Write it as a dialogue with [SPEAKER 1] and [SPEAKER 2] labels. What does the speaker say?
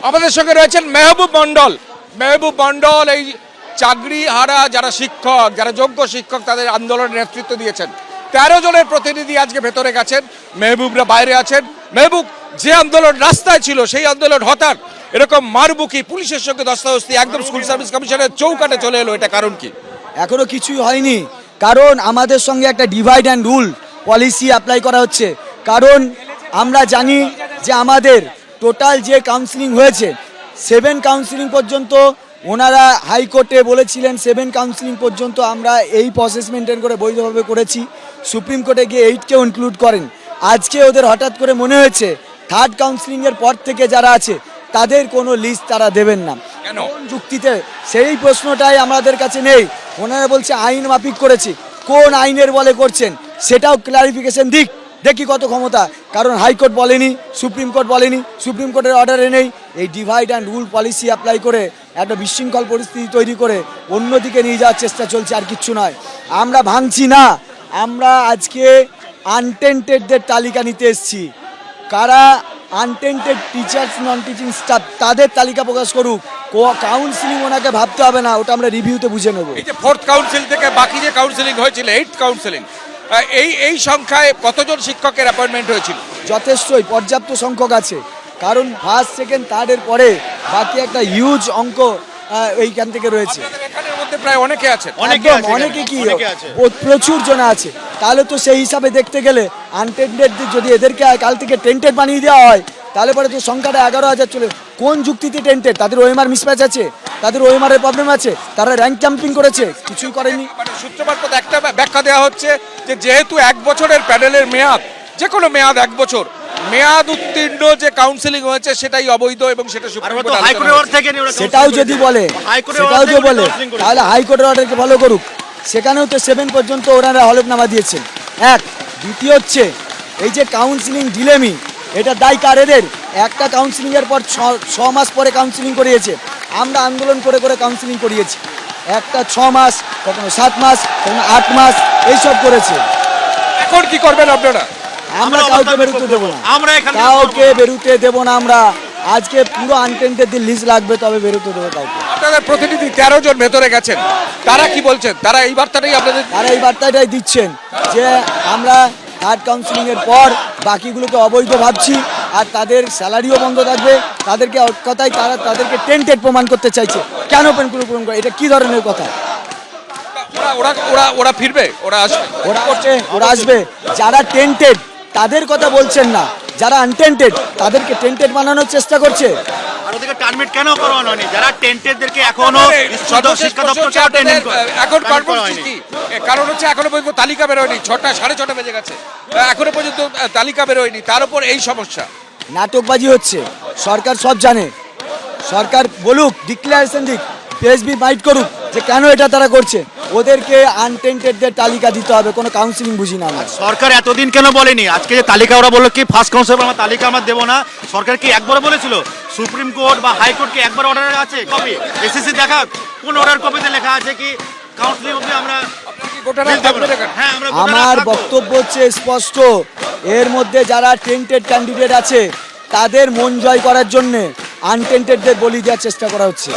[SPEAKER 1] আমাদের সঙ্গে রয়েছেন মেহবুব মণ্ডল। মেহবুব মণ্ডল এই চাকরি হারা যারা শিক্ষক, যারা যোগ্য শিক্ষক, তাদের আন্দোলনের নেতৃত্ব দিয়েছেন। 13 জনের প্রতিনিধি আজকে ভেতরে গেছেন, মেহবুবরা বাইরে আছেন। মেহবুব, যে আন্দোলন রাস্তায় ছিল সেই আন্দোলন হঠাৎ এরকম মারবুকি পুলিশের সঙ্গে ধস্তাধস্তি একদম স্কুল সার্ভিস কমিশনের চৌকাঠে চলে এলো, এটা কারণ কি?
[SPEAKER 2] এখনো কিছুই হয়নি, কারণ আমাদের সঙ্গে একটা divide and rule policy apply করা হচ্ছে। কারণ আমরা জানি যে আমাদের টোটাল যে কাউন্সিলিং হয়েছে 7 কাউন্সিলিং পর্যন্ত ওনারা হাইকোর্টে বলেছিলেন 7 কাউন্সিলিং পর্যন্ত আমরা এই প্রসেস মেনটেন করে বৈধভাবে করেছি। সুপ্রিম কোর্টে গিয়ে 8কেও ইনক্লুড করেন। আজকে ওদের হঠাৎ করে মনে হয়েছে 3rd কাউন্সিলিংয়ের পর থেকে যারা আছে তাদের কোনো লিস্ট তারা দেবেন না।
[SPEAKER 1] কেন?
[SPEAKER 2] কোন যুক্তিতে? সেই প্রশ্নটাই আমাদের কাছে নেই। ওনারা বলছে আইন মাফিক করেছি, কোন আইনের বলে করছেন সেটাও ক্লারিফিকেশন দেখি কত ক্ষমতা। কারণ হাইকোর্ট বলেনি, সুপ্রিম কোর্ট বলেনি, সুপ্রিম কোর্টের অর্ডারে নেই। এই divide and rule policy apply করে একটা বিশৃঙ্খল পরিস্থিতি তৈরি করে অন্যদিকে নিয়ে যাওয়ার চেষ্টা চলছে, আর কিচ্ছু নয়। আমরা ভাঙছি না, আমরা আজকে আনটেন্টেডদের তালিকা নিতে এসেছি। কারা untainted teachers, non teaching staff, তাদের তালিকা প্রকাশ করুক। কাউন্সিলিং ওনাকে ভাবতে হবে না, ওটা আমরা রিভিউতে বুঝে নেব।
[SPEAKER 1] এই যে 4th কাউন্সিল থেকে বাকি যে কাউন্সিলিং হয়েছিল 8th কাউন্সিলিং, এই সংখ্যায় কতজন শিক্ষকের অ্যাপয়েন্টমেন্ট হয়েছিল?
[SPEAKER 2] যথেষ্টই পর্যাপ্ত সংখ্যক আছে, কারণ 1st, 2nd, 3rd পরে বাকি একটা হিউজ অঙ্ক এইখান থেকে রয়েছে।
[SPEAKER 1] এখানের মধ্যে প্রায় অনেকে আছেন।
[SPEAKER 2] অনেকে কি প্রচুর জন আছে। তাহলে তো সেই হিসাবে দেখতে গেলে আনটেন্টেড যদি এদেরকে কাল থেকে টেন্টেড বানিয়ে দেওয়া হয় তাহলে পরে তো সংখ্যাটা 11,000 চলে। কোন যুক্তিতে টেন্টেড? তাদের ওএমআর মিসম্যাচ আছে, তাদের ওএমআর এর প্রবলেম আছে, তারা র্যাঙ্ক ক্যাম্পিং করেছে, কিছুই করেনি।
[SPEAKER 1] মানে সূত্রপাত একটা ব্যাখ্যা দেওয়া হচ্ছে যে যেহেতু 1 বছরের প্যানেলের মেয়াদ, যে কোনো মেয়াদ 1 বছর, মেয়াদ উত্তীর্ণ যে কাউন্সিলিং হয়েছে সেটাই অবৈধ এবং সেটা
[SPEAKER 2] সেটাও যদি বলে তাহলে হাইকোর্টের অর্ডারকে ফলো করুক। সেখানেও তো 7 পর্যন্ত ওনারা হলফনামা দিয়েছেন। দ্বিতীয় হচ্ছে এই যে কাউন্সিলিং ডিলেমি, এটা দায় কার? এদের। একটা কাউন্সিলিংয়ের পর 6 মাস পরে কাউন্সিলিং করিয়েছে। আমরা আন্দোলন করে করে কাউন্সিলিং করিয়েছি। একটা 6 মাস, কখনো 7 মাস, কখনো 8 মাস এইসব করেছে।
[SPEAKER 1] এখন কি করবেন আপনারা?
[SPEAKER 2] আমরা কাউকে বেরোতে দেবো না, কাউকে বেরোতে দেবো না। আমরা আজকে পুরো আনটেন্টেড লিস্ট লাগবে, তবে বেরোতে দেবো কাউকে।
[SPEAKER 1] আপনাদের প্রতিনিধি 13 জন ভেতরে গেছেন, তারা কি বলছেন? তারা এই বার্তাটাই আপনাদের?
[SPEAKER 2] তারা এই বার্তাটাই দিচ্ছেন যে আমরা 3rd কাউন্সিলিং এর পর বাকিগুলোকে অবৈধ ভাবছি, আর তাদের স্যালারিও বন্ধ থাকবে। তাদেরকে কথাই তাদেরকে টেন্টেড প্রমাণ করতে চাইছে। কেন পেনগুলো প্রমাণ করে? এটা কি ধরনের কথা?
[SPEAKER 1] ওরা ফিরবে,
[SPEAKER 2] ওরা আসবে। যারা টেন্টেড তাদের কথা বলছেন না, যারা আনটেন্টেড তাদেরকে টেন্টেড বানানোর চেষ্টা করছে।
[SPEAKER 3] আর ওদেরকে টার্মিনেট কেন করানো হয়নি? যারা টেন্টেডদেরকে এখনো শিক্ষা দপ্তরকে
[SPEAKER 1] এখন কর্মসূচি কি? কারণ হচ্ছে এখনো পর্যন্ত তালিকা বেরোয়নি। 6টা 6:30 বেজে গেছে, এখনো পর্যন্ত তালিকা বেরোয়নি, তার উপর এই সমস্যা।
[SPEAKER 2] নাটকবাজি হচ্ছে। সরকার সব জানে, সরকার বলুক, ডিক্লারেশন দিক, পিএসবি মাইট করুক যে কেন এটা তারা করছে। ওদেরকে আনটেন্টেডদের তালিকা দিতে হবে, কোনো কাউন্সিলিং বুঝি না।
[SPEAKER 3] সরকার এতদিন কেন বলেনি? আজকে যে তালিকা ওরা বললো কি 1st কাউন্সিল আমার তালিকা আমরা দেবো না, সরকার কি একবার বলেছিল? সুপ্রিম কোর্ট বা হাইকোর্ট কি একবার অর্ডার আছে? কপি এসএসসি দেখা, কোন অর্ডার কপিতে লেখা আছে কি কাউন্সিলিং অবধি আমরা?
[SPEAKER 2] আমার বক্তব্য হচ্ছে স্পষ্ট, এর মধ্যে যারা টেন্টেড ক্যান্ডিডেট আছে তাদের মন জয় করার জন্য আনটেন্টেডদের বলি দেওয়ার চেষ্টা করা হচ্ছে।